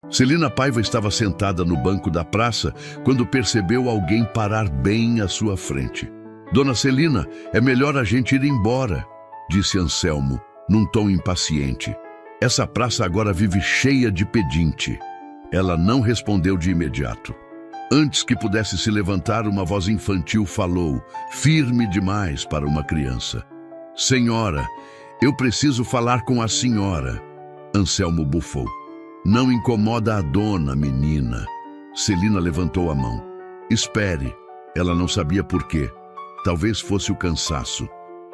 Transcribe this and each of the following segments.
Celina Paiva estava sentada no banco da praça quando percebeu alguém parar bem à sua frente. Dona Celina, é melhor a gente ir embora, disse Anselmo, num tom impaciente. Essa praça agora vive cheia de pedinte. Ela não respondeu de imediato. Antes que pudesse se levantar, uma voz infantil falou, firme demais para uma criança. Senhora, eu preciso falar com a senhora. Anselmo bufou. Não incomoda a dona, menina. Celina levantou a mão. Espere. Ela não sabia por quê. Talvez fosse o cansaço.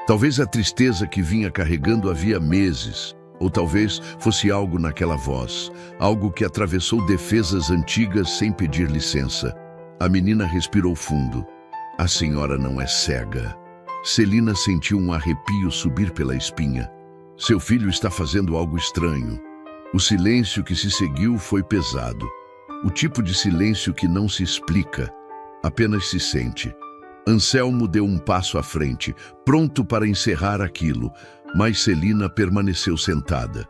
Talvez a tristeza que vinha carregando havia meses. Ou talvez fosse algo naquela voz. Algo que atravessou defesas antigas sem pedir licença. A menina respirou fundo. A senhora não é cega. Celina sentiu um arrepio subir pela espinha. Seu filho está fazendo algo estranho. O silêncio que se seguiu foi pesado. O tipo de silêncio que não se explica, apenas se sente. Anselmo deu um passo à frente, pronto para encerrar aquilo, mas Celina permaneceu sentada.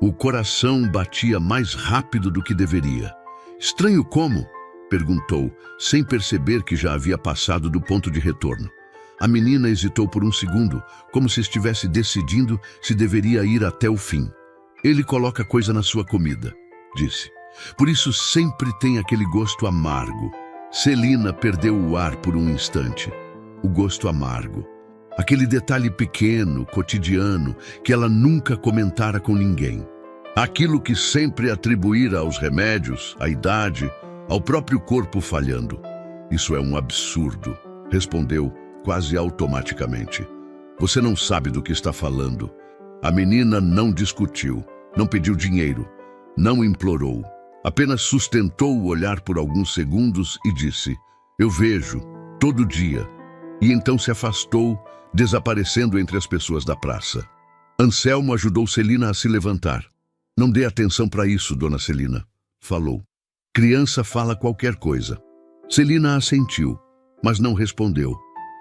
O coração batia mais rápido do que deveria. Estranho como? Perguntou, sem perceber que já havia passado do ponto de retorno. A menina hesitou por um segundo, como se estivesse decidindo se deveria ir até o fim. Ele coloca coisa na sua comida, disse. Por isso sempre tem aquele gosto amargo. Celina perdeu o ar por um instante. O gosto amargo. Aquele detalhe pequeno, cotidiano, que ela nunca comentara com ninguém. Aquilo que sempre atribuíra aos remédios, à idade, ao próprio corpo falhando. Isso é um absurdo, respondeu quase automaticamente. Você não sabe do que está falando. A menina não discutiu. Não pediu dinheiro, não implorou, apenas sustentou o olhar por alguns segundos e disse, eu vejo, todo dia, e então se afastou, desaparecendo entre as pessoas da praça. Anselmo ajudou Celina a se levantar. Não dê atenção para isso, dona Celina, falou. Criança fala qualquer coisa. Celina assentiu, mas não respondeu.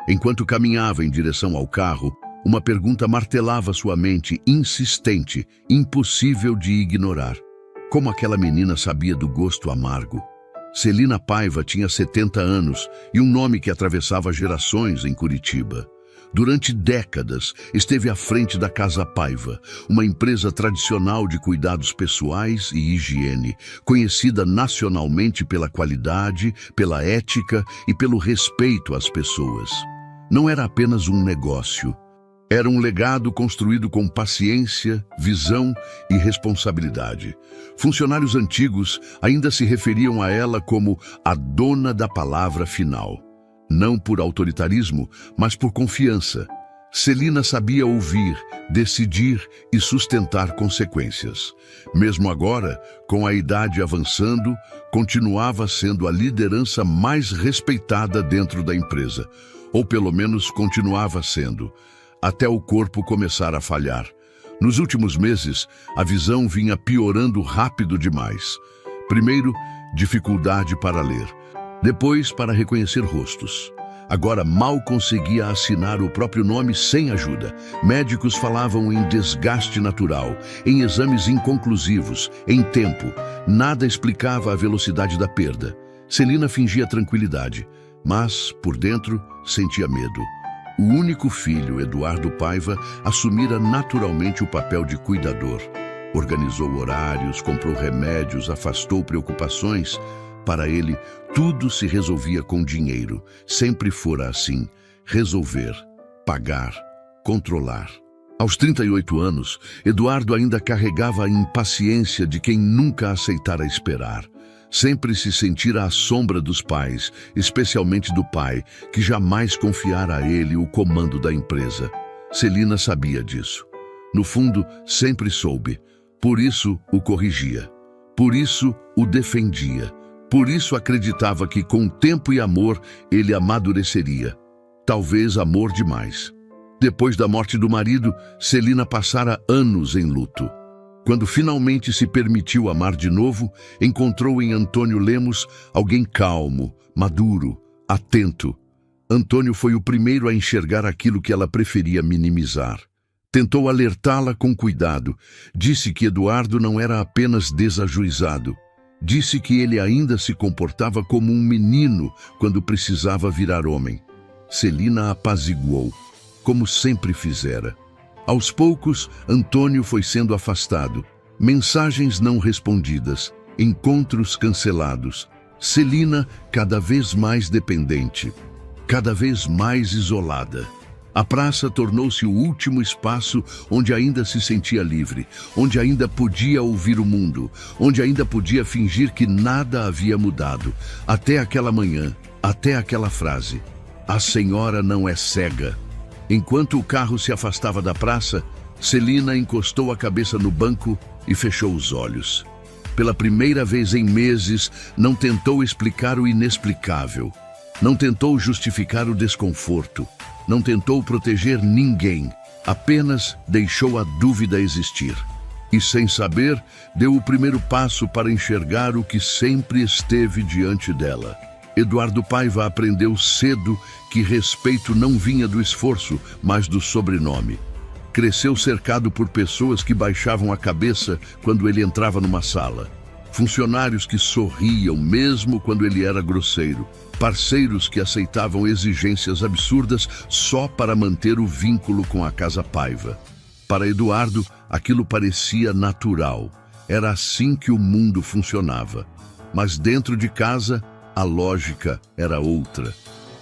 Enquanto caminhava em direção ao carro, uma pergunta martelava sua mente, insistente, impossível de ignorar. Como aquela menina sabia do gosto amargo? Celina Paiva tinha 70 anos e um nome que atravessava gerações em Curitiba. Durante décadas, esteve à frente da Casa Paiva, uma empresa tradicional de cuidados pessoais e higiene, conhecida nacionalmente pela qualidade, pela ética e pelo respeito às pessoas. Não era apenas um negócio. Era um legado construído com paciência, visão e responsabilidade. Funcionários antigos ainda se referiam a ela como a dona da palavra final. Não por autoritarismo, mas por confiança. Celina sabia ouvir, decidir e sustentar consequências. Mesmo agora, com a idade avançando, continuava sendo a liderança mais respeitada dentro da empresa. Ou pelo menos continuava sendo. Até o corpo começar a falhar. Nos últimos meses, a visão vinha piorando rápido demais. Primeiro, dificuldade para ler. Depois, para reconhecer rostos. Agora mal conseguia assinar o próprio nome sem ajuda. Médicos falavam em desgaste natural, em exames inconclusivos, em tempo. Nada explicava a velocidade da perda. Celina fingia tranquilidade, mas, por dentro, sentia medo. O único filho, Eduardo Paiva, assumira naturalmente o papel de cuidador. Organizou horários, comprou remédios, afastou preocupações. Para ele, tudo se resolvia com dinheiro. Sempre fora assim. Resolver, pagar, controlar. Aos 38 anos, Eduardo ainda carregava a impaciência de quem nunca aceitara esperar. Sempre se sentira à sombra dos pais, especialmente do pai, que jamais confiara a ele o comando da empresa. Celina sabia disso. No fundo, sempre soube. Por isso, o corrigia. Por isso, o defendia. Por isso, acreditava que, com tempo e amor, ele amadureceria. Talvez amor demais. Depois da morte do marido, Celina passara anos em luto. Quando finalmente se permitiu amar de novo, encontrou em Antônio Lemos alguém calmo, maduro, atento. Antônio foi o primeiro a enxergar aquilo que ela preferia minimizar. Tentou alertá-la com cuidado. Disse que Eduardo não era apenas desajuizado. Disse que ele ainda se comportava como um menino quando precisava virar homem. Celina apaziguou, como sempre fizera. Aos poucos, Antônio foi sendo afastado. Mensagens não respondidas, encontros cancelados. Celina cada vez mais dependente, cada vez mais isolada. A praça tornou-se o último espaço onde ainda se sentia livre, onde ainda podia ouvir o mundo, onde ainda podia fingir que nada havia mudado. Até aquela manhã, até aquela frase: "A senhora não é cega". Enquanto o carro se afastava da praça, Celina encostou a cabeça no banco e fechou os olhos. Pela primeira vez em meses, não tentou explicar o inexplicável. Não tentou justificar o desconforto. Não tentou proteger ninguém. Apenas deixou a dúvida existir. E, sem saber, deu o primeiro passo para enxergar o que sempre esteve diante dela. Eduardo Paiva aprendeu cedo que respeito não vinha do esforço, mas do sobrenome. Cresceu cercado por pessoas que baixavam a cabeça quando ele entrava numa sala. Funcionários que sorriam mesmo quando ele era grosseiro. Parceiros que aceitavam exigências absurdas só para manter o vínculo com a casa Paiva. Para Eduardo, aquilo parecia natural. Era assim que o mundo funcionava. Mas dentro de casa, a lógica era outra.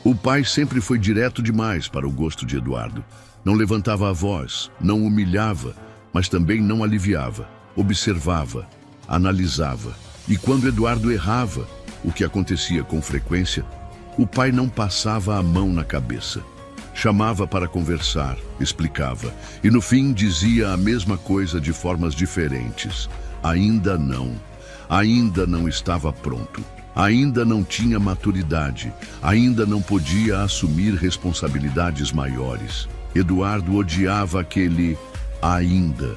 O pai sempre foi direto demais para o gosto de Eduardo. Não levantava a voz, não humilhava, mas também não aliviava. Observava, analisava. E quando Eduardo errava, o que acontecia com frequência, o pai não passava a mão na cabeça. Chamava para conversar, explicava, e no fim dizia a mesma coisa de formas diferentes. Ainda não estava pronto. Ainda não tinha maturidade, ainda não podia assumir responsabilidades maiores. Eduardo odiava aquele ainda.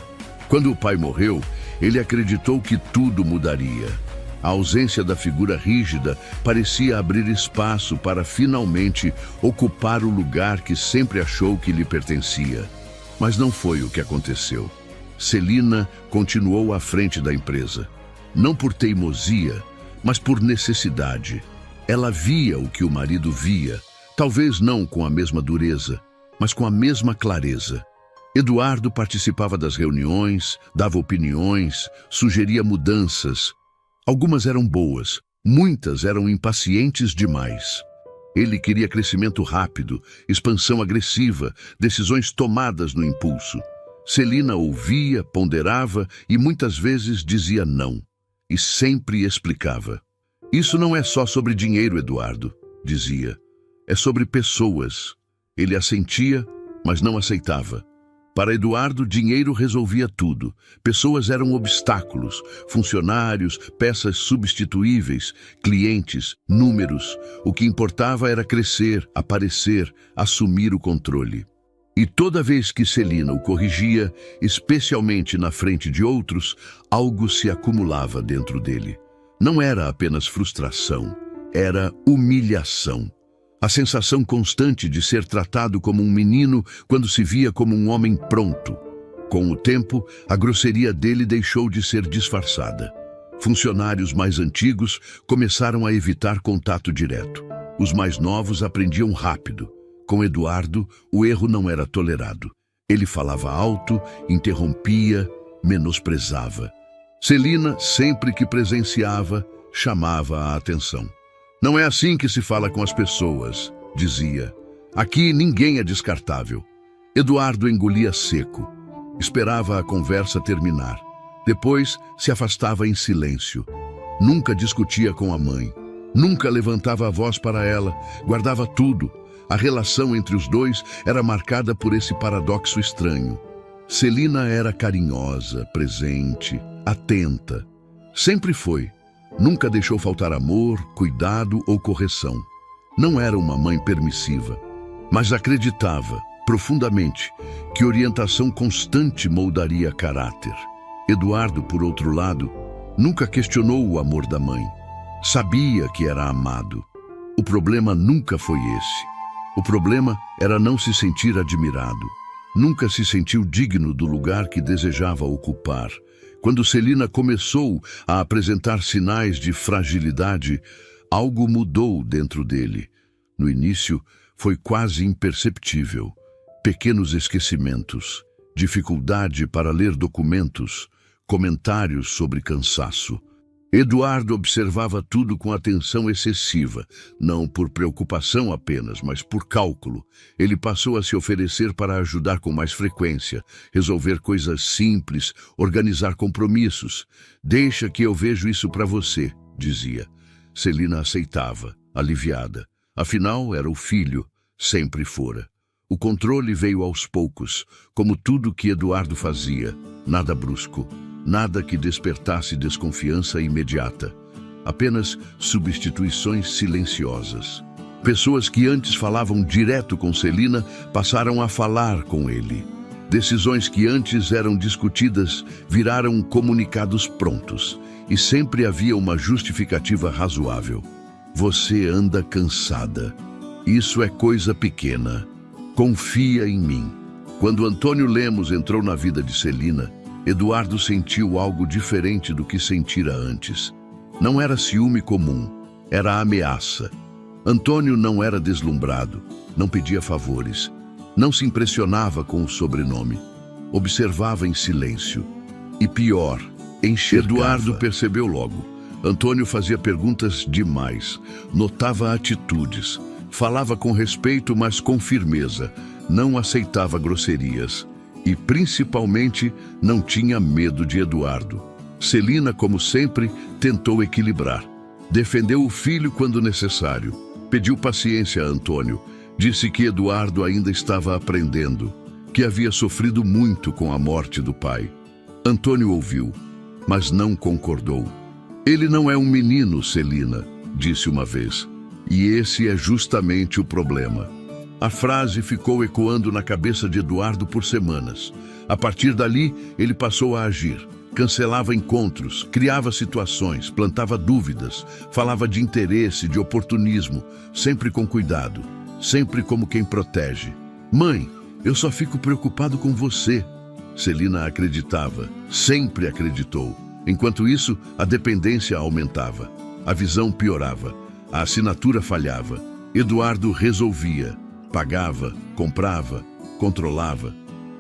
Quando o pai morreu, ele acreditou que tudo mudaria. A ausência da figura rígida parecia abrir espaço para finalmente ocupar o lugar que sempre achou que lhe pertencia. Mas não foi o que aconteceu. Celina continuou à frente da empresa. Não por teimosia, mas por necessidade. Ela via o que o marido via, talvez não com a mesma dureza, mas com a mesma clareza. Eduardo participava das reuniões, dava opiniões, sugeria mudanças. Algumas eram boas, muitas eram impacientes demais. Ele queria crescimento rápido, expansão agressiva, decisões tomadas no impulso. Celina ouvia, ponderava e muitas vezes dizia não. E sempre explicava. Isso não é só sobre dinheiro, Eduardo, dizia. É sobre pessoas. Ele assentia, mas não aceitava. Para Eduardo, dinheiro resolvia tudo. Pessoas eram obstáculos, funcionários, peças substituíveis, clientes, números. O que importava era crescer, aparecer, assumir o controle. E toda vez que Celina o corrigia, especialmente na frente de outros, algo se acumulava dentro dele. Não era apenas frustração, era humilhação. A sensação constante de ser tratado como um menino quando se via como um homem pronto. Com o tempo, a grosseria dele deixou de ser disfarçada. Funcionários mais antigos começaram a evitar contato direto. Os mais novos aprendiam rápido. Com Eduardo, o erro não era tolerado. Ele falava alto, interrompia, menosprezava. Celina, sempre que presenciava, chamava a atenção. Não é assim que se fala com as pessoas, dizia. Aqui ninguém é descartável. Eduardo engolia seco. Esperava a conversa terminar. Depois se afastava em silêncio. Nunca discutia com a mãe. Nunca levantava a voz para ela. Guardava tudo. A relação entre os dois era marcada por esse paradoxo estranho. Celina era carinhosa, presente, atenta. Sempre foi. Nunca deixou faltar amor, cuidado ou correção. Não era uma mãe permissiva, mas acreditava, profundamente, que orientação constante moldaria caráter. Eduardo, por outro lado, nunca questionou o amor da mãe. Sabia que era amado. O problema nunca foi esse. O problema era não se sentir admirado. Nunca se sentiu digno do lugar que desejava ocupar. Quando Celina começou a apresentar sinais de fragilidade, algo mudou dentro dele. No início, foi quase imperceptível. Pequenos esquecimentos, dificuldade para ler documentos, comentários sobre cansaço. Eduardo observava tudo com atenção excessiva, não por preocupação apenas, mas por cálculo. Ele passou a se oferecer para ajudar com mais frequência, resolver coisas simples, organizar compromissos. "Deixa que eu vejo isso para você", dizia. Celina aceitava, aliviada. Afinal, era o filho, sempre fora. O controle veio aos poucos, como tudo que Eduardo fazia, nada brusco. Nada que despertasse desconfiança imediata. Apenas substituições silenciosas. Pessoas que antes falavam direto com Celina passaram a falar com ele. Decisões que antes eram discutidas viraram comunicados prontos. E sempre havia uma justificativa razoável. "Você anda cansada. Isso é coisa pequena. Confia em mim." Quando Antônio Lemos entrou na vida de Celina, Eduardo sentiu algo diferente do que sentira antes. Não era ciúme comum, era ameaça. Antônio não era deslumbrado, não pedia favores, não se impressionava com o sobrenome. Observava em silêncio. E pior, enxergava. Eduardo percebeu logo. Antônio fazia perguntas demais, notava atitudes, falava com respeito, mas com firmeza, não aceitava grosserias. E, principalmente, não tinha medo de Eduardo. Celina, como sempre, tentou equilibrar. Defendeu o filho quando necessário. Pediu paciência a Antônio. Disse que Eduardo ainda estava aprendendo, que havia sofrido muito com a morte do pai. Antônio ouviu, mas não concordou. "Ele não é um menino, Celina", disse uma vez. E esse é justamente o problema. A frase ficou ecoando na cabeça de Eduardo por semanas. A partir dali, ele passou a agir. Cancelava encontros, criava situações, plantava dúvidas, falava de interesse, de oportunismo, sempre com cuidado, sempre como quem protege. "Mãe, eu só fico preocupado com você." Celina acreditava, sempre acreditou. Enquanto isso, a dependência aumentava, a visão piorava, a assinatura falhava. Eduardo resolvia. Pagava, comprava, controlava.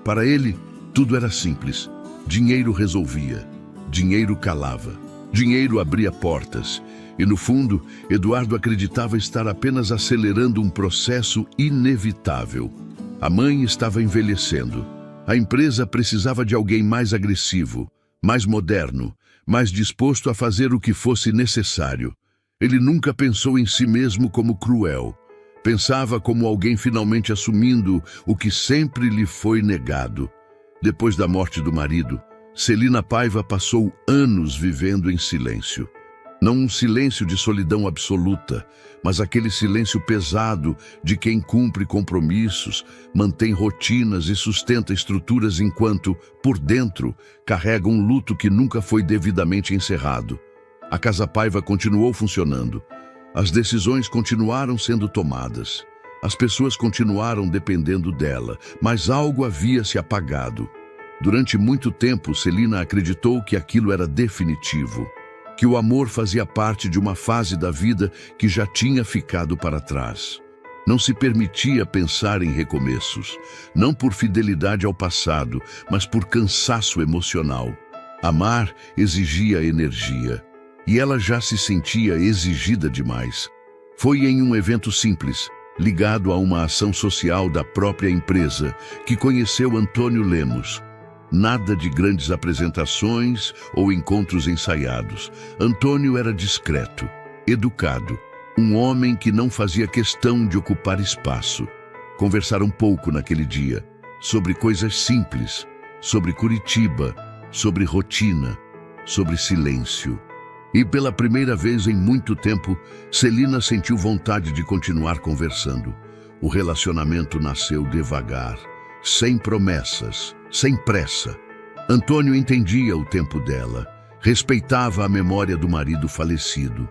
Para ele, tudo era simples. Dinheiro resolvia, dinheiro calava, dinheiro abria portas. E no fundo, Eduardo acreditava estar apenas acelerando um processo inevitável. A mãe estava envelhecendo. A empresa precisava de alguém mais agressivo, mais moderno, mais disposto a fazer o que fosse necessário. Ele nunca pensou em si mesmo como cruel. Pensava como alguém finalmente assumindo o que sempre lhe foi negado. Depois da morte do marido, Celina Paiva passou anos vivendo em silêncio. Não um silêncio de solidão absoluta, mas aquele silêncio pesado de quem cumpre compromissos, mantém rotinas e sustenta estruturas enquanto, por dentro, carrega um luto que nunca foi devidamente encerrado. A Casa Paiva continuou funcionando. As decisões continuaram sendo tomadas. As pessoas continuaram dependendo dela, mas algo havia se apagado. Durante muito tempo, Celina acreditou que aquilo era definitivo, que o amor fazia parte de uma fase da vida que já tinha ficado para trás. Não se permitia pensar em recomeços, não por fidelidade ao passado, mas por cansaço emocional. Amar exigia energia. E ela já se sentia exigida demais. Foi em um evento simples, ligado a uma ação social da própria empresa, que conheceu Antônio Lemos. Nada de grandes apresentações ou encontros ensaiados. Antônio era discreto, educado, um homem que não fazia questão de ocupar espaço. Conversaram pouco naquele dia, sobre coisas simples, sobre Curitiba, sobre rotina, sobre silêncio. E pela primeira vez em muito tempo, Celina sentiu vontade de continuar conversando. O relacionamento nasceu devagar, sem promessas, sem pressa. Antônio entendia o tempo dela, respeitava a memória do marido falecido.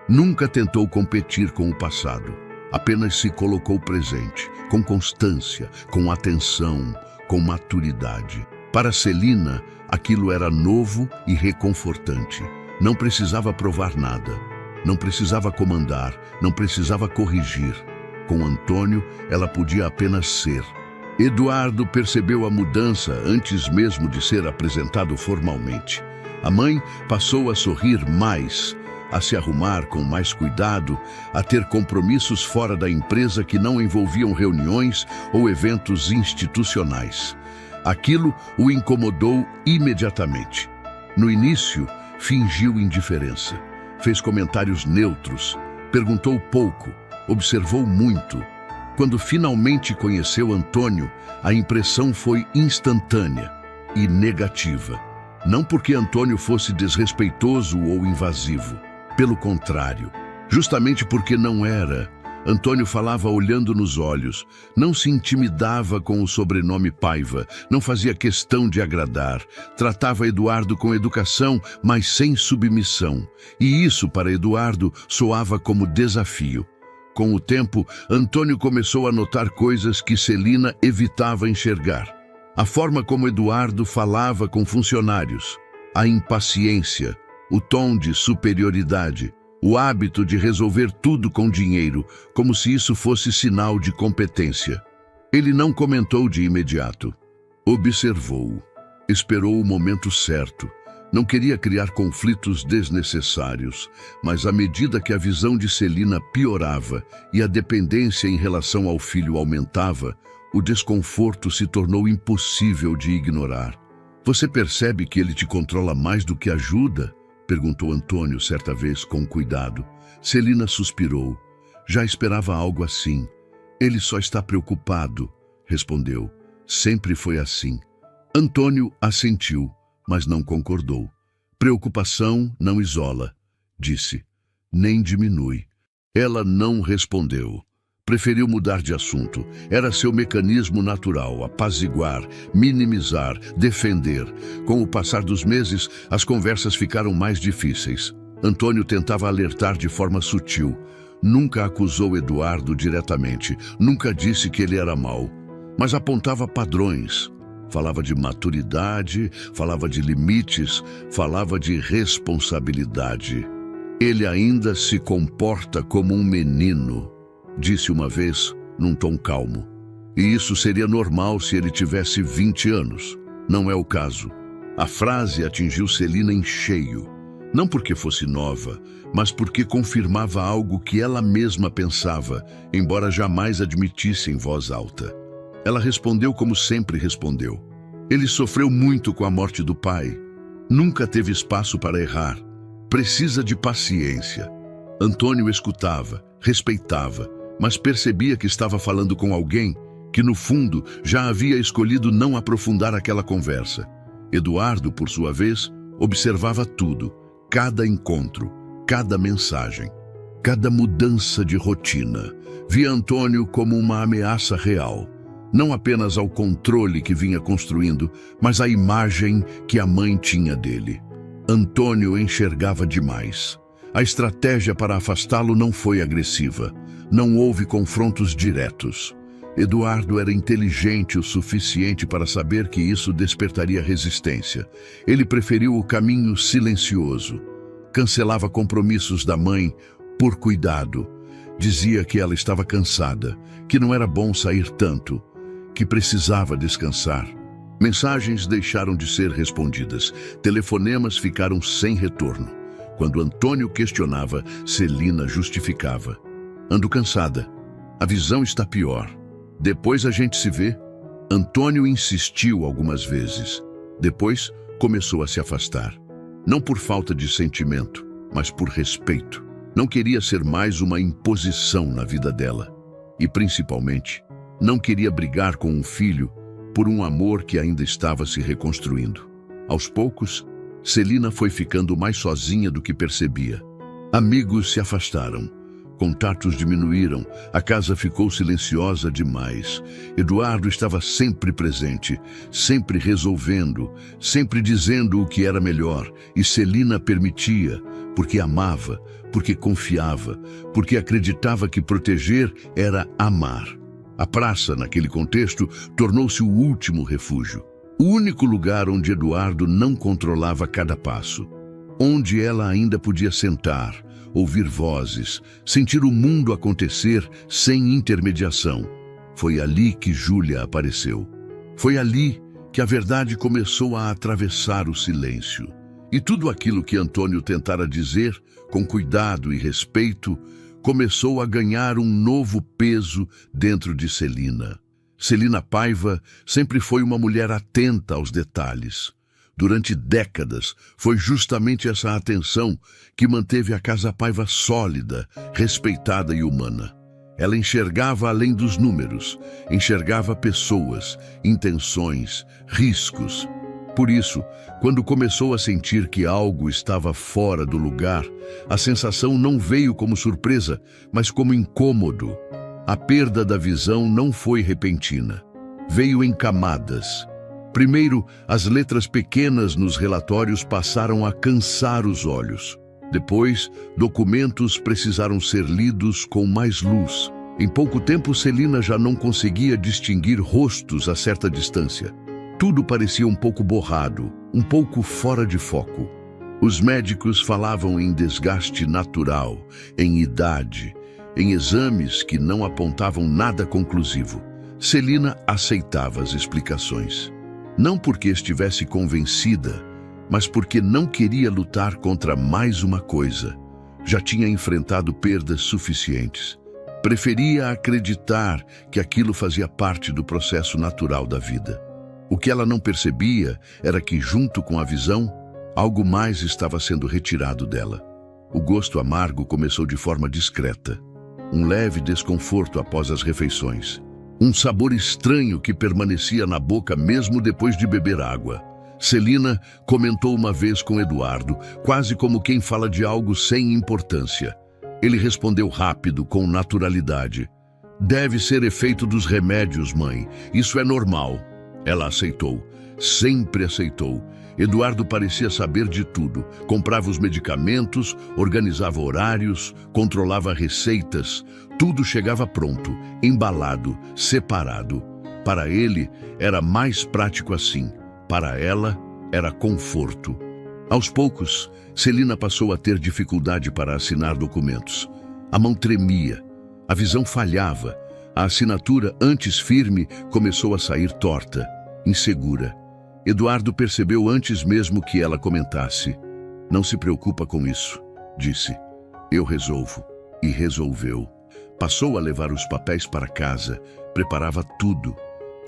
Nunca tentou competir com o passado, apenas se colocou presente, com constância, com atenção, com maturidade. Para Celina, Aquilo era novo e reconfortante. Não precisava provar nada. Não precisava comandar. Não precisava corrigir. Com Antônio, ela podia apenas ser. Eduardo percebeu a mudança antes mesmo de ser apresentado formalmente. A mãe passou a sorrir mais, a se arrumar com mais cuidado, a ter compromissos fora da empresa que não envolviam reuniões ou eventos institucionais. Aquilo o incomodou imediatamente. No início, fingiu indiferença. Fez comentários neutros, perguntou pouco, observou muito. Quando finalmente conheceu Antônio, a impressão foi instantânea e negativa. Não porque Antônio fosse desrespeitoso ou invasivo. Pelo contrário, justamente porque não era. Antônio falava olhando nos olhos, não se intimidava com o sobrenome Paiva, não fazia questão de agradar, tratava Eduardo com educação, mas sem submissão. E isso, para Eduardo, soava como desafio. Com o tempo, Antônio começou a notar coisas que Celina evitava enxergar. A forma como Eduardo falava com funcionários, a impaciência, o tom de superioridade, o hábito de resolver tudo com dinheiro, como se isso fosse sinal de competência. Ele não comentou de imediato. Observou, esperou o momento certo. Não queria criar conflitos desnecessários, mas à medida que a visão de Celina piorava e a dependência em relação ao filho aumentava, o desconforto se tornou impossível de ignorar. "Você percebe que ele te controla mais do que ajuda?" perguntou Antônio certa vez com cuidado. Celina suspirou. Já esperava algo assim. "Ele só está preocupado", respondeu. "Sempre foi assim." Antônio assentiu, mas não concordou. "Preocupação não isola", disse, "nem diminui." Ela não respondeu. Preferiu mudar de assunto. Era seu mecanismo natural, apaziguar, minimizar, defender. Com o passar dos meses, as conversas ficaram mais difíceis. Antônio tentava alertar de forma sutil. Nunca acusou Eduardo diretamente, nunca disse que ele era mau, mas apontava padrões. Falava de maturidade, falava de limites, falava de responsabilidade. "Ele ainda se comporta como um menino", disse uma vez, num tom calmo. "E isso seria normal se ele tivesse 20 anos. Não é o caso." A frase atingiu Celina em cheio. Não porque fosse nova, mas porque confirmava algo que ela mesma pensava, embora jamais admitisse em voz alta. Ela respondeu como sempre respondeu. Ele sofreu muito com a morte do pai. Nunca teve espaço para errar. Precisa de paciência. Antônio escutava, respeitava, mas percebia que estava falando com alguém que, no fundo, já havia escolhido não aprofundar aquela conversa. Eduardo, por sua vez, observava tudo, cada encontro, cada mensagem, cada mudança de rotina. Via Antônio como uma ameaça real, não apenas ao controle que vinha construindo, mas à imagem que a mãe tinha dele. Antônio enxergava demais. A estratégia para afastá-lo não foi agressiva. Não houve confrontos diretos. Eduardo era inteligente o suficiente para saber que isso despertaria resistência. Ele preferiu o caminho silencioso. Cancelava compromissos da mãe por cuidado. Dizia que ela estava cansada, que não era bom sair tanto, que precisava descansar. Mensagens deixaram de ser respondidas. Telefonemas ficaram sem retorno. Quando Antônio questionava, Celina justificava. "Ando cansada. A visão está pior. Depois a gente se vê." Antônio insistiu algumas vezes. Depois começou a se afastar. Não por falta de sentimento, mas por respeito. Não queria ser mais uma imposição na vida dela. E, principalmente, não queria brigar com um filho por um amor que ainda estava se reconstruindo. Aos poucos, Celina foi ficando mais sozinha do que percebia. Amigos se afastaram. Contatos diminuíram, a casa ficou silenciosa demais. Eduardo estava sempre presente, sempre resolvendo, sempre dizendo o que era melhor, e Celina permitia, porque amava, porque confiava, porque acreditava que proteger era amar. A praça, naquele contexto, tornou-se o último refúgio. O único lugar onde Eduardo não controlava cada passo. Onde ela ainda podia sentar, ouvir vozes, sentir o mundo acontecer sem intermediação. Foi ali que Júlia apareceu. Foi ali que a verdade começou a atravessar o silêncio. E tudo aquilo que Antônio tentara dizer, com cuidado e respeito, começou a ganhar um novo peso dentro de Celina. Celina Paiva sempre foi uma mulher atenta aos detalhes. Durante décadas, foi justamente essa atenção que manteve a Casa Paiva sólida, respeitada e humana. Ela enxergava além dos números, enxergava pessoas, intenções, riscos. Por isso, quando começou a sentir que algo estava fora do lugar, a sensação não veio como surpresa, mas como incômodo. A perda da visão não foi repentina. Veio em camadas. Primeiro, as letras pequenas nos relatórios passaram a cansar os olhos. Depois, documentos precisaram ser lidos com mais luz. Em pouco tempo, Celina já não conseguia distinguir rostos a certa distância. Tudo parecia um pouco borrado, um pouco fora de foco. Os médicos falavam em desgaste natural, em idade, em exames que não apontavam nada conclusivo. Celina aceitava as explicações. Não porque estivesse convencida, mas porque não queria lutar contra mais uma coisa. Já tinha enfrentado perdas suficientes. Preferia acreditar que aquilo fazia parte do processo natural da vida. O que ela não percebia era que, junto com a visão, algo mais estava sendo retirado dela. O gosto amargo começou de forma discreta. Um leve desconforto após as refeições. Um sabor estranho que permanecia na boca mesmo depois de beber água. Celina comentou uma vez com Eduardo, quase como quem fala de algo sem importância. Ele respondeu rápido, com naturalidade. Deve ser efeito dos remédios, mãe. Isso é normal. Ela aceitou. Sempre aceitou. Eduardo parecia saber de tudo. Comprava os medicamentos, organizava horários, controlava receitas. Tudo chegava pronto, embalado, separado. Para ele, era mais prático assim. Para ela, era conforto. Aos poucos, Celina passou a ter dificuldade para assinar documentos. A mão tremia, a visão falhava. A assinatura, antes firme, começou a sair torta, insegura. Eduardo percebeu antes mesmo que ela comentasse. Não se preocupa com isso, disse. Eu resolvo. E resolveu. Passou a levar os papéis para casa, preparava tudo.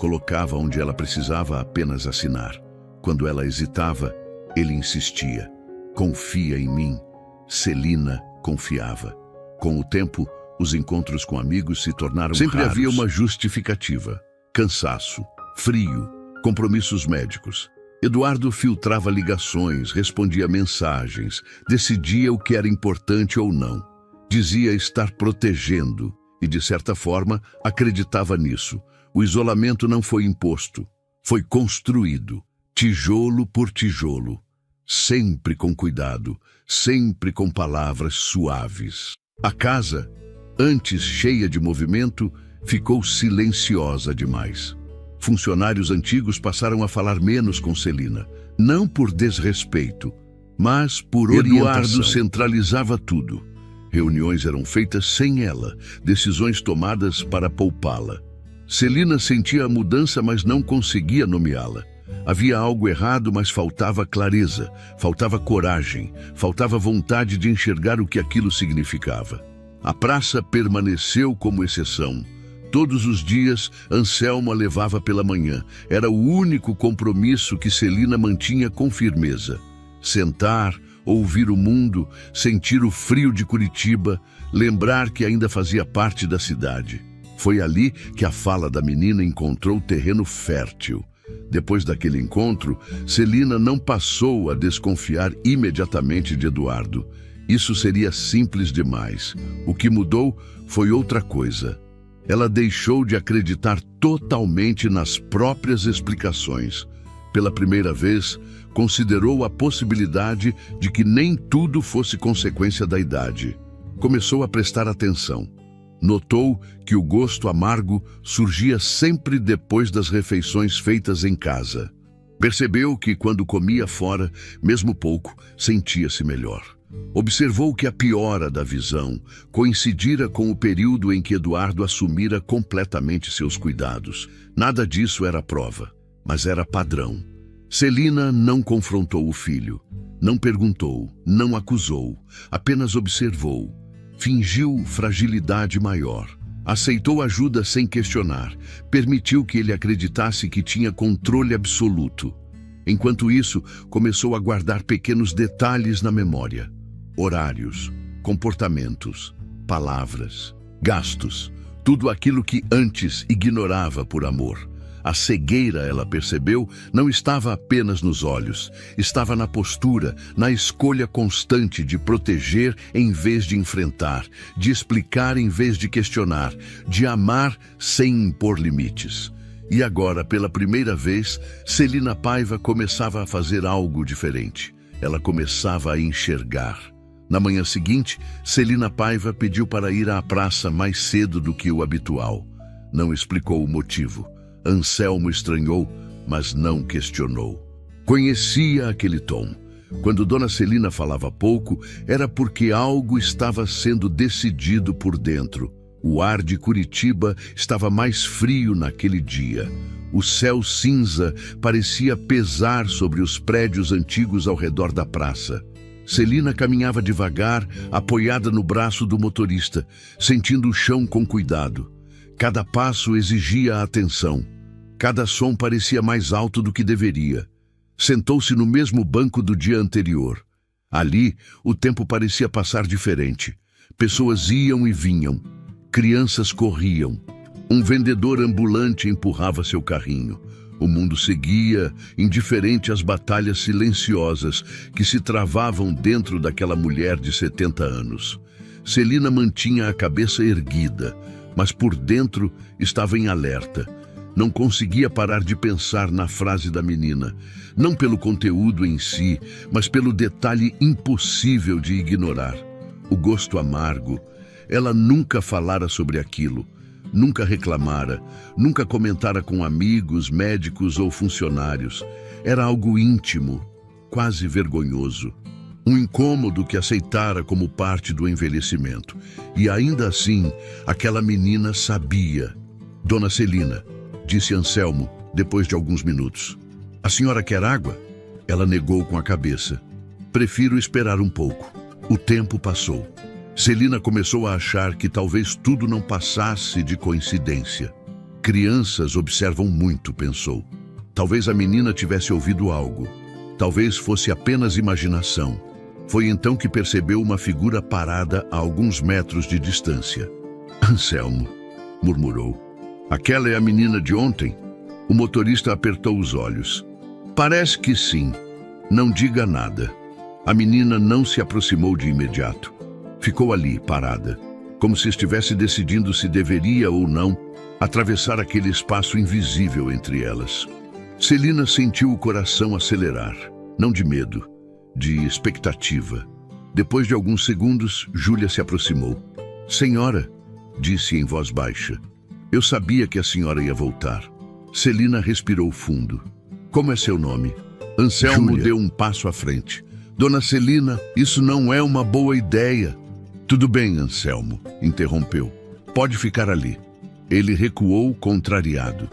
Colocava onde ela precisava apenas assinar. Quando ela hesitava, ele insistia. Confia em mim. Celina confiava. Com o tempo, os encontros com amigos se tornaram Sempre raros. havia uma justificativa. Cansaço, frio, compromissos médicos. Eduardo filtrava ligações, respondia mensagens, decidia o que era importante ou não. Dizia estar protegendo e, de certa forma, acreditava nisso. O isolamento não foi imposto, foi construído, tijolo por tijolo. Sempre com cuidado, sempre com palavras suaves. A casa, antes cheia de movimento, ficou silenciosa demais. Funcionários antigos passaram a falar menos com Celina, não por desrespeito, mas por orientação. Eduardo centralizava tudo. Reuniões eram feitas sem ela, decisões tomadas para poupá-la. Celina sentia a mudança, mas não conseguia nomeá-la. Havia algo errado, mas faltava clareza, faltava coragem, faltava vontade de enxergar o que aquilo significava. A praça permaneceu como exceção. Todos os dias, Anselmo a levava pela manhã. Era o único compromisso que Celina mantinha com firmeza. Sentar, ouvir o mundo, sentir o frio de Curitiba, lembrar que ainda fazia parte da cidade. Foi ali que a fala da menina encontrou terreno fértil. Depois daquele encontro, Celina não passou a desconfiar imediatamente de Eduardo. Isso seria simples demais. O que mudou foi outra coisa. Ela deixou de acreditar totalmente nas próprias explicações. Pela primeira vez, considerou a possibilidade de que nem tudo fosse consequência da idade. Começou a prestar atenção. Notou que o gosto amargo surgia sempre depois das refeições feitas em casa. Percebeu que, quando comia fora, mesmo pouco, sentia-se melhor. Observou que a piora da visão coincidira com o período em que Eduardo assumira completamente seus cuidados. Nada disso era prova, mas era padrão. Celina não confrontou o filho, não perguntou, não acusou, apenas observou. Fingiu fragilidade maior. Aceitou ajuda sem questionar, permitiu que ele acreditasse que tinha controle absoluto. Enquanto isso, começou a guardar pequenos detalhes na memória. Horários, comportamentos, palavras, gastos, tudo aquilo que antes ignorava por amor. A cegueira, ela percebeu, não estava apenas nos olhos, estava na postura, na escolha constante de proteger em vez de enfrentar, de explicar em vez de questionar, de amar sem impor limites. E agora, pela primeira vez, Celina Paiva começava a fazer algo diferente. Ela começava a enxergar. Na manhã seguinte, Celina Paiva pediu para ir à praça mais cedo do que o habitual. Não explicou o motivo. Anselmo estranhou, mas não questionou. Conhecia aquele tom. Quando Dona Celina falava pouco, era porque algo estava sendo decidido por dentro. O ar de Curitiba estava mais frio naquele dia. O céu cinza parecia pesar sobre os prédios antigos ao redor da praça. Celina caminhava devagar, apoiada no braço do motorista, sentindo o chão com cuidado. Cada passo exigia atenção. Cada som parecia mais alto do que deveria. Sentou-se no mesmo banco do dia anterior. Ali, o tempo parecia passar diferente. Pessoas iam e vinham. Crianças corriam. Um vendedor ambulante empurrava seu carrinho. O mundo seguia, indiferente às batalhas silenciosas que se travavam dentro daquela mulher de 70 anos. Celina mantinha a cabeça erguida, mas por dentro estava em alerta. Não conseguia parar de pensar na frase da menina, não pelo conteúdo em si, mas pelo detalhe impossível de ignorar. O gosto amargo. Ela nunca falara sobre aquilo, nunca reclamara, nunca comentara com amigos, médicos ou funcionários. Era algo íntimo, quase vergonhoso. Um incômodo que aceitara como parte do envelhecimento. E ainda assim, aquela menina sabia. Dona Celina, disse Anselmo, depois de alguns minutos. A senhora quer água? Ela negou com a cabeça. Prefiro esperar um pouco. O tempo passou. Celina começou a achar que talvez tudo não passasse de coincidência. Crianças observam muito, pensou. Talvez a menina tivesse ouvido algo. Talvez fosse apenas imaginação. Foi então que percebeu uma figura parada a alguns metros de distância. Anselmo, murmurou. Aquela é a menina de ontem? O motorista apertou os olhos. Parece que sim. Não diga nada. A menina não se aproximou de imediato. Ficou ali, parada, como se estivesse decidindo se deveria ou não atravessar aquele espaço invisível entre elas. Celina sentiu o coração acelerar, não de medo, de expectativa. Depois de alguns segundos, Júlia se aproximou. Senhora, disse em voz baixa, eu sabia que a senhora ia voltar. Celina respirou fundo. Como é seu nome? Anselmo Júlia deu um passo à frente. Dona Celina, isso não é uma boa ideia. Tudo bem, Anselmo, interrompeu. Pode ficar ali. Ele recuou, contrariado.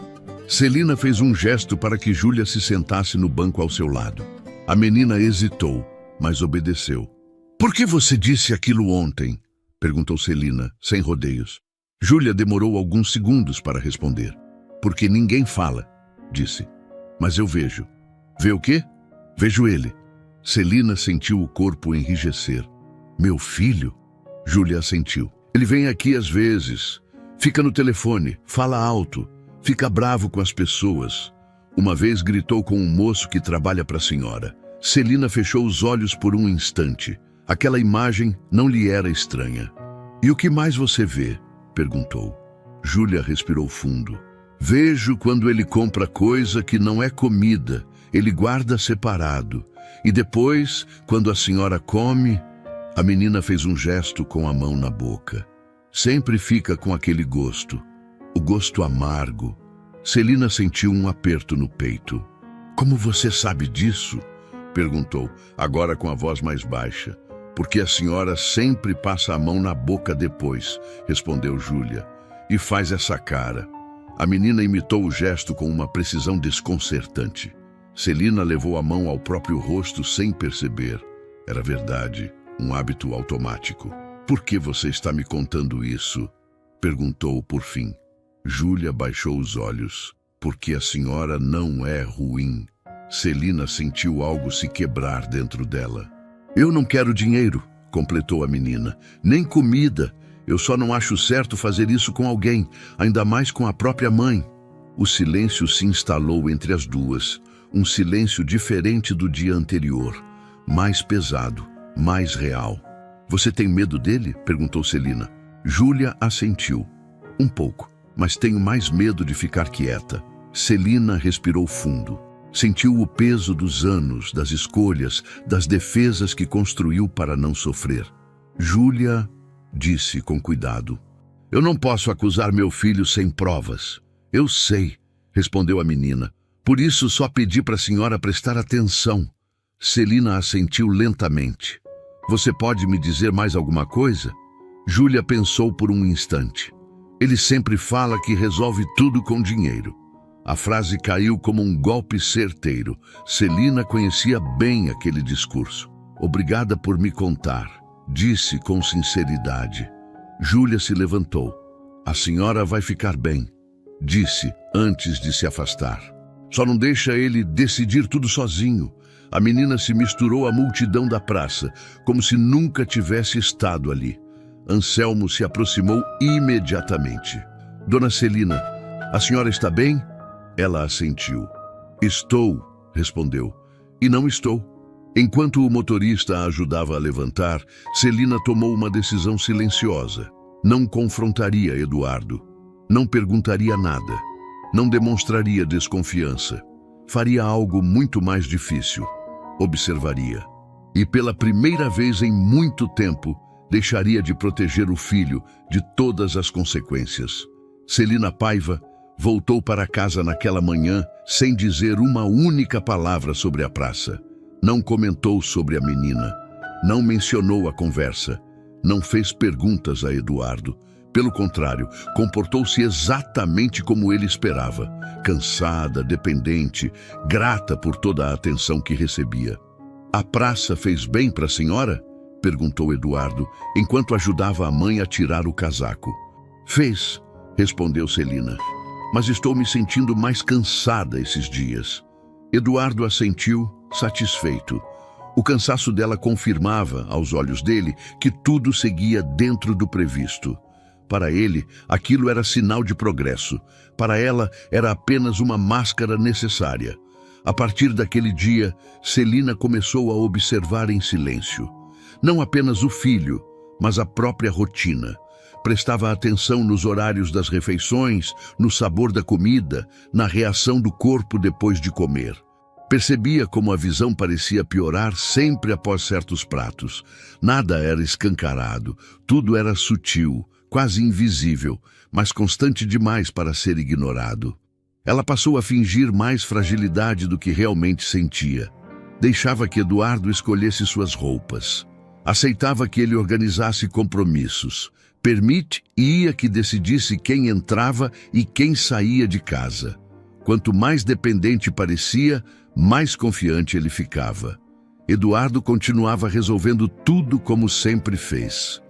Celina fez um gesto para que Júlia se sentasse no banco ao seu lado. A menina hesitou, mas obedeceu. Por que você disse aquilo ontem? Perguntou Celina, sem rodeios. Júlia demorou alguns segundos para responder. Porque ninguém fala, disse. Mas eu vejo. Vê o quê? Vejo ele. Celina sentiu o corpo enrijecer. Meu filho? Júlia assentiu. Ele vem aqui às vezes. Fica no telefone, fala alto, fica bravo com as pessoas. Uma vez gritou com um moço que trabalha para a senhora. Celina fechou os olhos por um instante. Aquela imagem não lhe era estranha. E o que mais você vê? Perguntou. Júlia respirou fundo. Vejo quando ele compra coisa que não é comida. Ele guarda separado. E depois, quando a senhora come... A menina fez um gesto com a mão na boca. Sempre fica com aquele gosto. O gosto amargo. Celina sentiu um aperto no peito. Como você sabe disso? Perguntou, agora com a voz mais baixa. Porque a senhora sempre passa a mão na boca depois, respondeu Júlia, e faz essa cara. A menina imitou o gesto com uma precisão desconcertante. Celina levou a mão ao próprio rosto sem perceber. Era verdade, um hábito automático. Por que você está me contando isso? Perguntou por fim. Júlia baixou os olhos. Porque a senhora não é ruim. Celina sentiu algo se quebrar dentro dela. Eu não quero dinheiro, completou a menina, nem comida. Eu só não acho certo fazer isso com alguém, ainda mais com a própria mãe. O silêncio se instalou entre as duas, um silêncio diferente do dia anterior, mais pesado, mais real. Você tem medo dele? Perguntou Celina. Júlia assentiu. Um pouco, mas tenho mais medo de ficar quieta. Celina respirou fundo. Sentiu o peso dos anos, das escolhas, das defesas que construiu para não sofrer. Júlia disse com cuidado. Eu não posso acusar meu filho sem provas. Eu sei, respondeu a menina. Por isso só pedi para a senhora prestar atenção. Celina assentiu lentamente. Você pode me dizer mais alguma coisa? Júlia pensou por um instante. Ele sempre fala que resolve tudo com dinheiro. A frase caiu como um golpe certeiro. Celina conhecia bem aquele discurso. Obrigada por me contar, disse com sinceridade. Júlia se levantou. A senhora vai ficar bem, disse antes de se afastar. Só não deixa ele decidir tudo sozinho. A menina se misturou à multidão da praça, como se nunca tivesse estado ali. Anselmo se aproximou imediatamente. Dona Celina, a senhora está bem? Ela assentiu. Estou, respondeu. E não estou. Enquanto o motorista a ajudava a levantar, Celina tomou uma decisão silenciosa. Não confrontaria Eduardo. Não perguntaria nada. Não demonstraria desconfiança. Faria algo muito mais difícil. Observaria. E pela primeira vez em muito tempo, deixaria de proteger o filho de todas as consequências. Celina Paiva voltou para casa naquela manhã sem dizer uma única palavra sobre a praça. Não comentou sobre a menina. Não mencionou a conversa. Não fez perguntas a Eduardo. Pelo contrário, comportou-se exatamente como ele esperava. Cansada, dependente, grata por toda a atenção que recebia. A praça fez bem para a senhora? Perguntou Eduardo, enquanto ajudava a mãe a tirar o casaco. Fez, respondeu Celina. Mas estou me sentindo mais cansada esses dias. Eduardo assentiu, satisfeito. O cansaço dela confirmava, aos olhos dele, que tudo seguia dentro do previsto. Para ele, aquilo era sinal de progresso. Para ela, era apenas uma máscara necessária. A partir daquele dia, Celina começou a observar em silêncio. Não apenas o filho, mas a própria rotina. Prestava atenção nos horários das refeições, no sabor da comida, na reação do corpo depois de comer. Percebia como a visão parecia piorar sempre após certos pratos. Nada era escancarado, tudo era sutil, quase invisível, mas constante demais para ser ignorado. Ela passou a fingir mais fragilidade do que realmente sentia. Deixava que Eduardo escolhesse suas roupas. Aceitava que ele organizasse compromissos. Permitia que decidisse quem entrava e quem saía de casa. Quanto mais dependente parecia, mais confiante ele ficava. Eduardo continuava resolvendo tudo como sempre fez.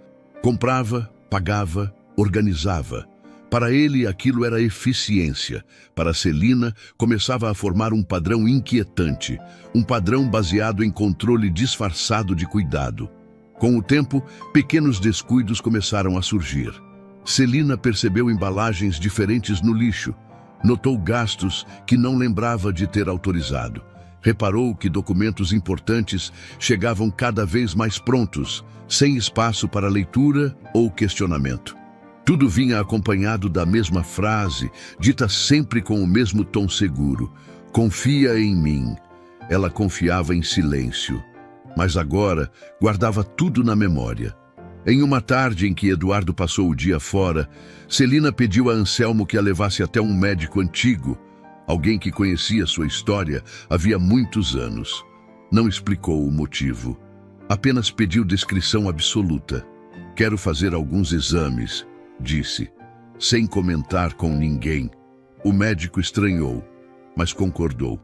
Comprava, pagava, organizava. Para ele, aquilo era eficiência. Para Celina, começava a formar um padrão inquietante, um padrão baseado em controle disfarçado de cuidado. Com o tempo, pequenos descuidos começaram a surgir. Celina percebeu embalagens diferentes no lixo. Notou gastos que não lembrava de ter autorizado. Reparou que documentos importantes chegavam cada vez mais prontos, sem espaço para leitura ou questionamento. Tudo vinha acompanhado da mesma frase, dita sempre com o mesmo tom seguro. Confia em mim. Ela confiava em silêncio. Mas agora guardava tudo na memória. Em uma tarde em que Eduardo passou o dia fora, Celina pediu a Anselmo que a levasse até um médico antigo. alguém que conhecia sua história havia muitos anos. Não explicou o motivo. Apenas pediu descrição absoluta. Quero fazer alguns exames, disse, sem comentar com ninguém. O médico estranhou, mas concordou.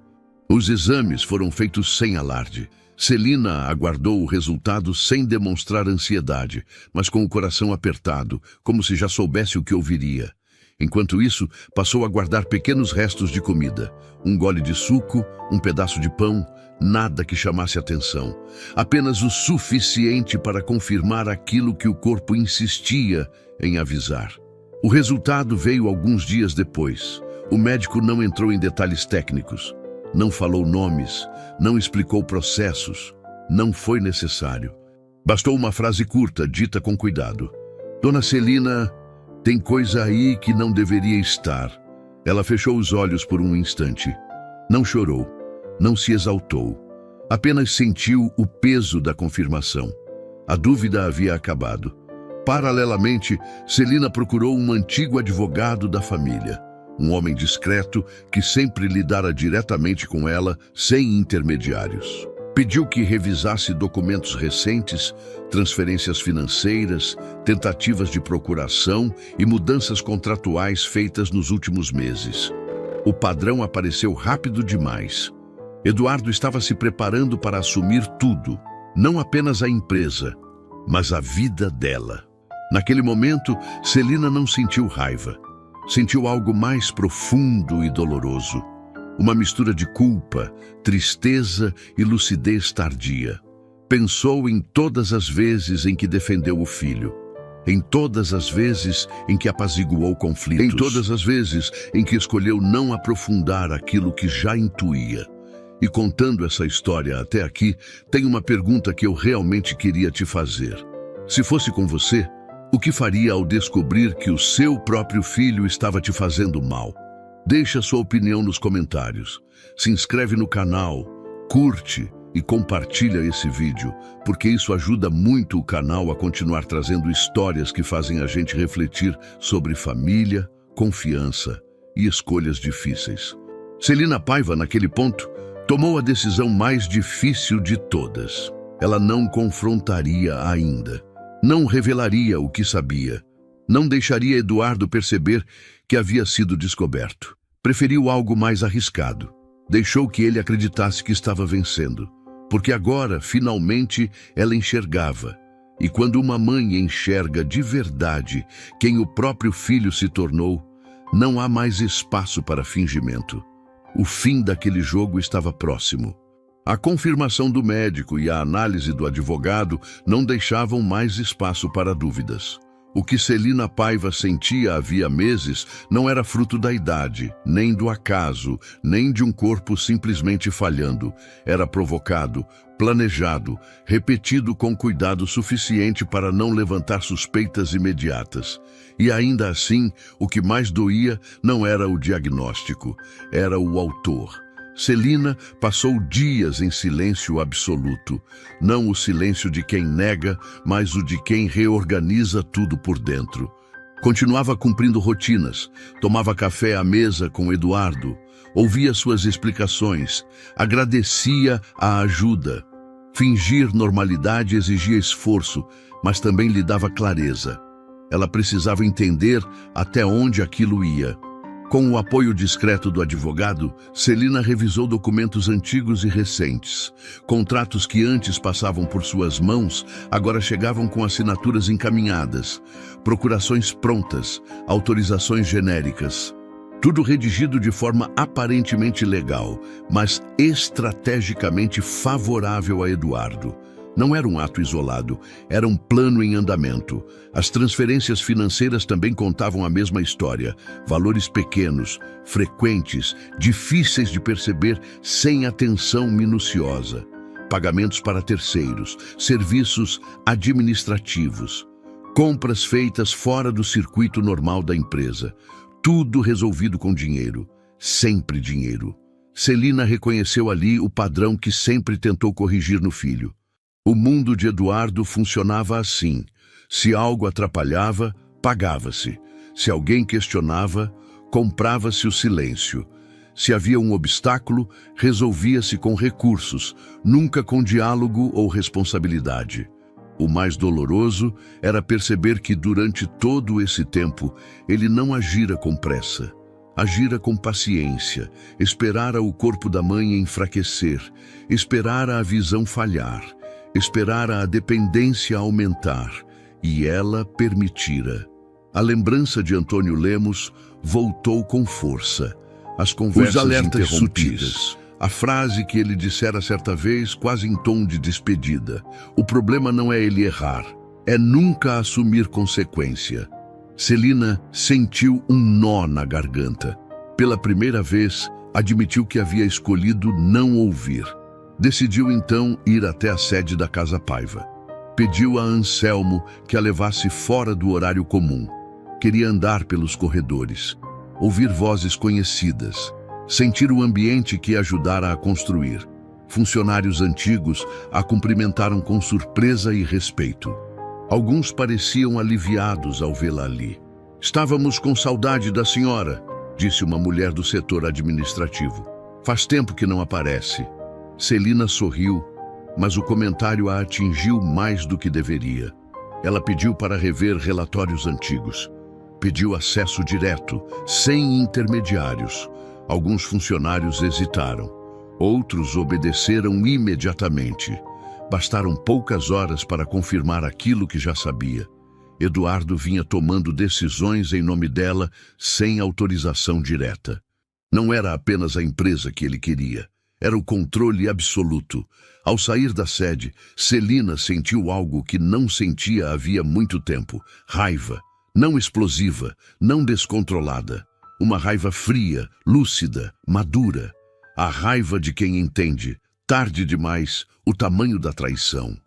Os exames foram feitos sem alarde. Celina aguardou o resultado sem demonstrar ansiedade, mas com o coração apertado, como se já soubesse o que ouviria. Enquanto isso, passou a guardar pequenos restos de comida. Um gole de suco, um pedaço de pão, nada que chamasse atenção. Apenas o suficiente para confirmar aquilo que o corpo insistia em avisar. O resultado veio alguns dias depois. O médico não entrou em detalhes técnicos. Não falou nomes, não explicou processos. Não foi necessário. Bastou uma frase curta, dita com cuidado. Dona Celina, tem coisa aí que não deveria estar. Ela fechou os olhos por um instante. Não chorou, não se exaltou. Apenas sentiu o peso da confirmação. A dúvida havia acabado. Paralelamente, Celina procurou um antigo advogado da família. Um homem discreto que sempre lidara diretamente com ela, sem intermediários. Pediu que revisasse documentos recentes, transferências financeiras, tentativas de procuração e mudanças contratuais feitas nos últimos meses. O padrão apareceu rápido demais. Eduardo estava se preparando para assumir tudo, não apenas a empresa, mas a vida dela. Naquele momento, Celina não sentiu raiva. Sentiu algo mais profundo e doloroso. Uma mistura de culpa, tristeza e lucidez tardia. Pensou em todas as vezes em que defendeu o filho. Em todas as vezes em que apaziguou conflitos. Em todas as vezes em que escolheu não aprofundar aquilo que já intuía. E contando essa história até aqui, tem uma pergunta que eu realmente queria te fazer. Se fosse com você, o que faria ao descobrir que o seu próprio filho estava te fazendo mal? Deixe a sua opinião nos comentários. Se inscreve no canal, curte e compartilha esse vídeo, porque isso ajuda muito o canal a continuar trazendo histórias que fazem a gente refletir sobre família, confiança e escolhas difíceis. Celina Paiva, naquele ponto, tomou a decisão mais difícil de todas. Ela não confrontaria ainda. Não revelaria o que sabia. Não deixaria Eduardo perceber que havia sido descoberto. Preferiu algo mais arriscado. Deixou que ele acreditasse que estava vencendo. Porque agora, finalmente, ela enxergava. E quando uma mãe enxerga de verdade quem o próprio filho se tornou, não há mais espaço para fingimento. O fim daquele jogo estava próximo. A confirmação do médico e a análise do advogado não deixavam mais espaço para dúvidas. O que Celina Paiva sentia havia meses não era fruto da idade, nem do acaso, nem de um corpo simplesmente falhando. Era provocado, planejado, repetido com cuidado suficiente para não levantar suspeitas imediatas. E ainda assim, o que mais doía não era o diagnóstico, era o autor. Celina passou dias em silêncio absoluto. Não o silêncio de quem nega, mas o de quem reorganiza tudo por dentro. Continuava cumprindo rotinas, tomava café à mesa com Eduardo, ouvia suas explicações, agradecia a ajuda. Fingir normalidade exigia esforço, mas também lhe dava clareza. Ela precisava entender até onde aquilo ia. Com o apoio discreto do advogado, Celina revisou documentos antigos e recentes. Contratos que antes passavam por suas mãos, agora chegavam com assinaturas encaminhadas, procurações prontas, autorizações genéricas. Tudo redigido de forma aparentemente legal, mas estrategicamente favorável a Eduardo. Não era um ato isolado, era um plano em andamento. As transferências financeiras também contavam a mesma história. Valores pequenos, frequentes, difíceis de perceber sem atenção minuciosa. Pagamentos para terceiros, serviços administrativos. Compras feitas fora do circuito normal da empresa. Tudo resolvido com dinheiro. Sempre dinheiro. Celina reconheceu ali o padrão que sempre tentou corrigir no filho. O mundo de Eduardo funcionava assim. Se algo atrapalhava, pagava-se. Se alguém questionava, comprava-se o silêncio. Se havia um obstáculo, resolvia-se com recursos, nunca com diálogo ou responsabilidade. O mais doloroso era perceber que durante todo esse tempo ele não agira com pressa. Agira com paciência, esperara o corpo da mãe enfraquecer, esperara a visão falhar, esperara a dependência aumentar, e ela permitira. A lembrança de Antônio Lemos voltou com força. As conversas Os alertas sutis. A frase que ele dissera certa vez, quase em tom de despedida. O problema não é ele errar, é nunca assumir consequência. Celina sentiu um nó na garganta. Pela primeira vez, admitiu que havia escolhido não ouvir. Decidiu então ir até a sede da Casa Paiva. Pediu a Anselmo que a levasse fora do horário comum. Queria andar pelos corredores, ouvir vozes conhecidas, sentir o ambiente que ajudara a construir. Funcionários antigos a cumprimentaram com surpresa e respeito. Alguns pareciam aliviados ao vê-la ali. "Estávamos com saudade da senhora", disse uma mulher do setor administrativo. "Faz tempo que não aparece." Celina sorriu, mas o comentário a atingiu mais do que deveria. Ela pediu para rever relatórios antigos. Pediu acesso direto, sem intermediários. Alguns funcionários hesitaram. Outros obedeceram imediatamente. Bastaram poucas horas para confirmar aquilo que já sabia. Eduardo vinha tomando decisões em nome dela sem autorização direta. Não era apenas a empresa que ele queria. Era o controle absoluto. Ao sair da sede, Celina sentiu algo que não sentia havia muito tempo. Raiva. Não explosiva, não descontrolada. Uma raiva fria, lúcida, madura. A raiva de quem entende, tarde demais, o tamanho da traição.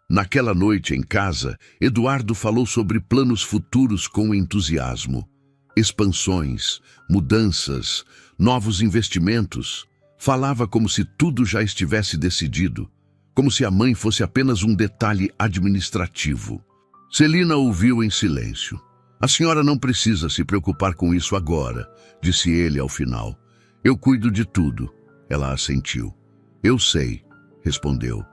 Naquela noite, em casa, Eduardo falou sobre planos futuros com entusiasmo. Expansões, mudanças, novos investimentos. Falava como se tudo já estivesse decidido, como se a mãe fosse apenas um detalhe administrativo. Celina ouviu em silêncio. "A senhora não precisa se preocupar com isso agora", disse ele ao final. "Eu cuido de tudo", ela assentiu. "Eu sei", respondeu.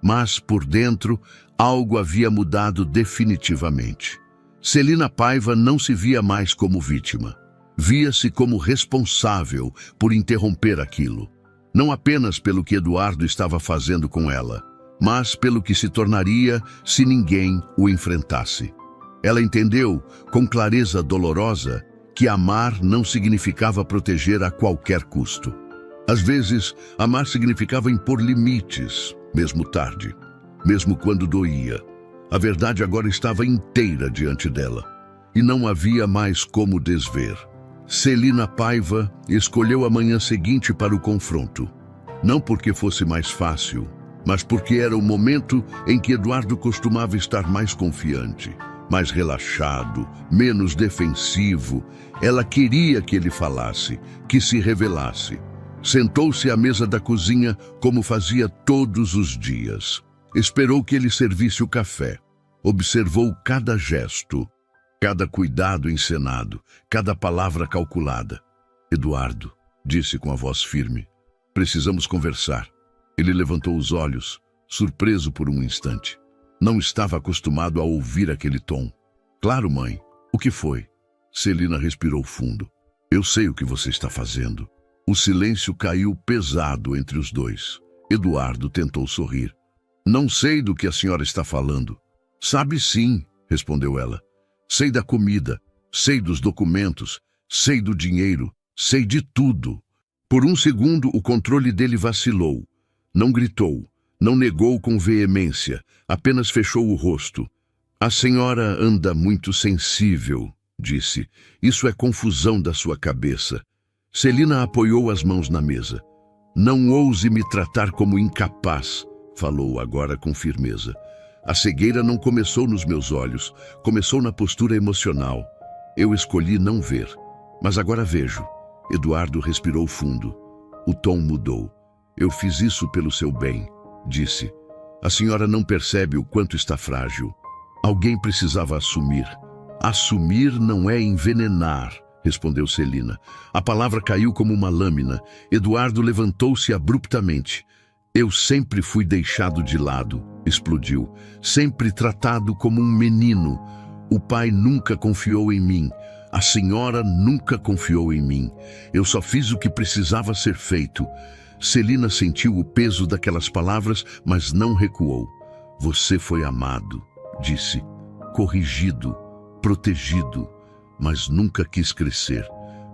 Mas, por dentro, algo havia mudado definitivamente. Celina Paiva não se via mais como vítima. Via-se como responsável por interromper aquilo. Não apenas pelo que Eduardo estava fazendo com ela, mas pelo que se tornaria se ninguém o enfrentasse. Ela entendeu, com clareza dolorosa, que amar não significava proteger a qualquer custo. Às vezes, amar significava impor limites, mesmo tarde, mesmo quando doía. A verdade agora estava inteira diante dela, e não havia mais como desver. Celina Paiva escolheu a manhã seguinte para o confronto. Não porque fosse mais fácil, mas porque era o momento em que Eduardo costumava estar mais confiante, mais relaxado, menos defensivo. Ela queria que ele falasse, que se revelasse. Sentou-se à mesa da cozinha como fazia todos os dias. Esperou que ele servisse o café. Observou cada gesto, cada cuidado encenado, cada palavra calculada. "Eduardo", disse com a voz firme, "precisamos conversar." Ele levantou os olhos, surpreso por um instante. Não estava acostumado a ouvir aquele tom. "Claro, mãe. O que foi?" Celina respirou fundo. "Eu sei o que você está fazendo." O silêncio caiu pesado entre os dois. Eduardo tentou sorrir. "Não sei do que a senhora está falando." "Sabe sim", respondeu ela. "Sei da comida, sei dos documentos, sei do dinheiro, sei de tudo." Por um segundo, o controle dele vacilou. Não gritou, não negou com veemência, apenas fechou o rosto. "A senhora anda muito sensível", disse. "Isso é confusão da sua cabeça." Celina apoiou as mãos na mesa. "Não ouse me tratar como incapaz", falou agora com firmeza. "A cegueira não começou nos meus olhos, começou na postura emocional. Eu escolhi não ver, mas agora vejo." Eduardo respirou fundo. O tom mudou. "Eu fiz isso pelo seu bem", disse. "A senhora não percebe o quanto está frágil. Alguém precisava assumir." "Assumir não é envenenar", respondeu Celina. A palavra caiu como uma lâmina. Eduardo levantou-se abruptamente. Eu sempre fui deixado de lado, explodiu. Sempre tratado como um menino. O pai nunca confiou em mim. A senhora nunca confiou em mim. Eu só fiz o que precisava ser feito. Celina sentiu o peso daquelas palavras, mas não recuou. Você foi amado, disse. Corrigido, protegido, mas nunca quis crescer.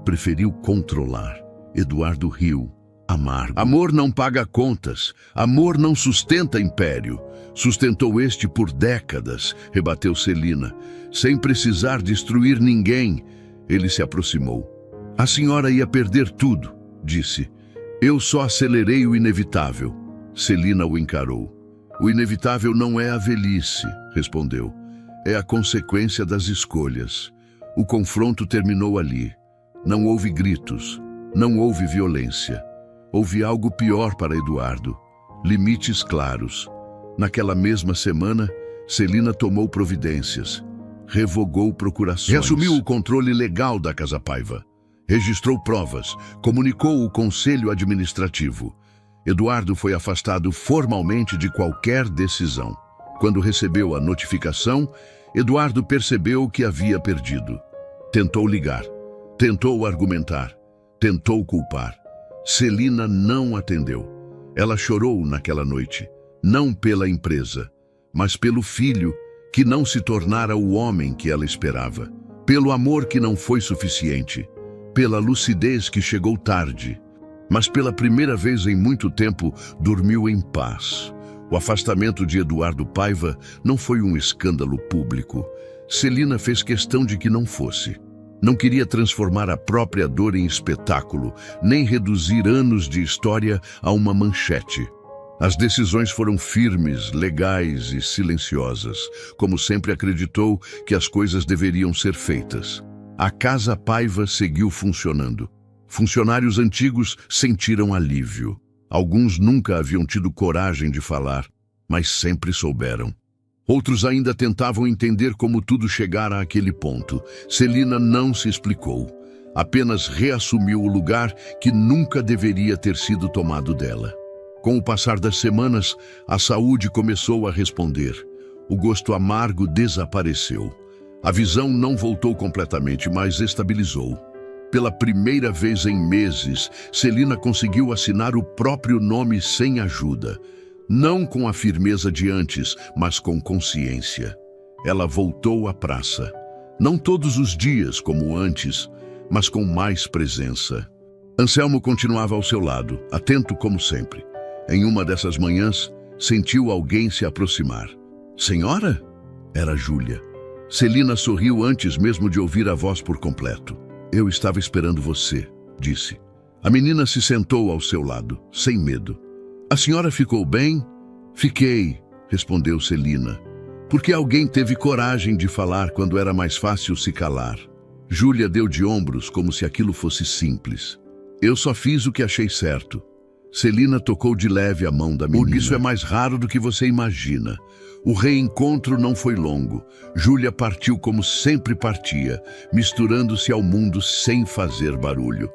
Preferiu controlar. Eduardo riu, amargo. Amor não paga contas. Amor não sustenta império. Sustentou este por décadas, rebateu Celina, sem precisar destruir ninguém. Ele se aproximou. A senhora ia perder tudo, disse. Eu só acelerei o inevitável. Celina o encarou. O inevitável não é a velhice, respondeu. É a consequência das escolhas. O confronto terminou ali. Não houve gritos, não houve violência. Houve algo pior para Eduardo. Limites claros. Naquela mesma semana, Celina tomou providências. Revogou procurações. Reassumiu o controle legal da Casa Paiva. Registrou provas. Comunicou o Conselho Administrativo. Eduardo foi afastado formalmente de qualquer decisão. Quando recebeu a notificação, Eduardo percebeu que havia perdido. Tentou ligar. Tentou argumentar. Tentou culpar. Celina não atendeu. Ela chorou naquela noite. Não pela empresa, mas pelo filho que não se tornara o homem que ela esperava. Pelo amor que não foi suficiente. Pela lucidez que chegou tarde. Mas pela primeira vez em muito tempo, dormiu em paz. O afastamento de Eduardo Paiva não foi um escândalo público. Celina fez questão de que não fosse. Não queria transformar a própria dor em espetáculo, nem reduzir anos de história a uma manchete. As decisões foram firmes, legais e silenciosas, como sempre acreditou que as coisas deveriam ser feitas. A Casa Paiva seguiu funcionando. Funcionários antigos sentiram alívio. Alguns nunca haviam tido coragem de falar, mas sempre souberam. Outros ainda tentavam entender como tudo chegara àquele ponto. Celina não se explicou. Apenas reassumiu o lugar que nunca deveria ter sido tomado dela. Com o passar das semanas, a saúde começou a responder. O gosto amargo desapareceu. A visão não voltou completamente, mas estabilizou. Pela primeira vez em meses, Celina conseguiu assinar o próprio nome sem ajuda. Não com a firmeza de antes, mas com consciência. Ela voltou à praça. Não todos os dias como antes, mas com mais presença. Anselmo continuava ao seu lado, atento como sempre. Em uma dessas manhãs, sentiu alguém se aproximar. Senhora? Era Júlia. Celina sorriu antes mesmo de ouvir a voz por completo. Eu estava esperando você, disse. A menina se sentou ao seu lado, sem medo. A senhora ficou bem? Fiquei, respondeu Celina. Porque alguém teve coragem de falar quando era mais fácil se calar. Júlia deu de ombros como se aquilo fosse simples. Eu só fiz o que achei certo. Celina tocou de leve a mão da menina. Isso é mais raro do que você imagina. O reencontro não foi longo. Júlia partiu como sempre partia, misturando-se ao mundo sem fazer barulho.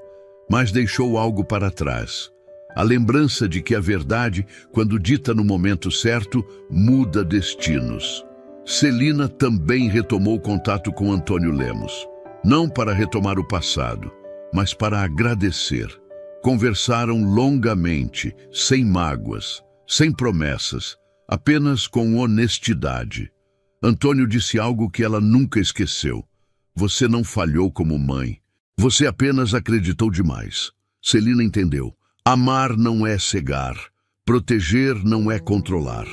Mas deixou algo para trás. A lembrança de que a verdade, quando dita no momento certo, muda destinos. Celina também retomou contato com Antônio Lemos. Não para retomar o passado, mas para agradecer. Conversaram longamente, sem mágoas, sem promessas, apenas com honestidade. Antônio disse algo que ela nunca esqueceu. Você não falhou como mãe. Você apenas acreditou demais. Celina entendeu. Amar não é cegar. Proteger não é controlar.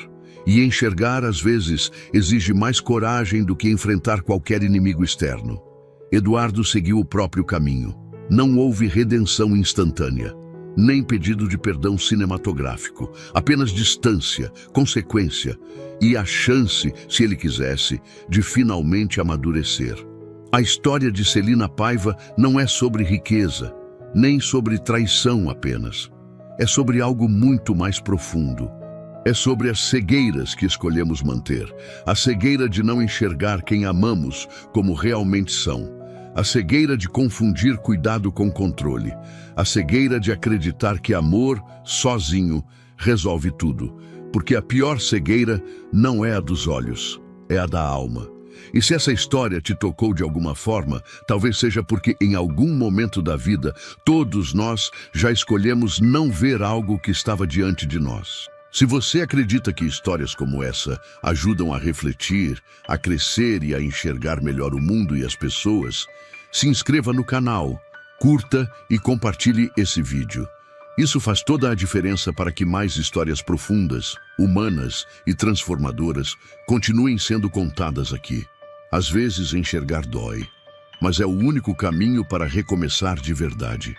E enxergar, às vezes, exige mais coragem do que enfrentar qualquer inimigo externo. Eduardo seguiu o próprio caminho. Não houve redenção instantânea, nem pedido de perdão cinematográfico, apenas distância, consequência e a chance, se ele quisesse, de finalmente amadurecer. A história de Celina Paiva não é sobre riqueza, nem sobre traição apenas. É sobre algo muito mais profundo. É sobre as cegueiras que escolhemos manter, a cegueira de não enxergar quem amamos como realmente são. A cegueira de confundir cuidado com controle. A cegueira de acreditar que amor, sozinho, resolve tudo. Porque a pior cegueira não é a dos olhos, é a da alma. E se essa história te tocou de alguma forma, talvez seja porque em algum momento da vida, todos nós já escolhemos não ver algo que estava diante de nós. Se você acredita que histórias como essa ajudam a refletir, a crescer e a enxergar melhor o mundo e as pessoas, se inscreva no canal, curta e compartilhe esse vídeo. Isso faz toda a diferença para que mais histórias profundas, humanas e transformadoras continuem sendo contadas aqui. Às vezes enxergar dói, mas é o único caminho para recomeçar de verdade.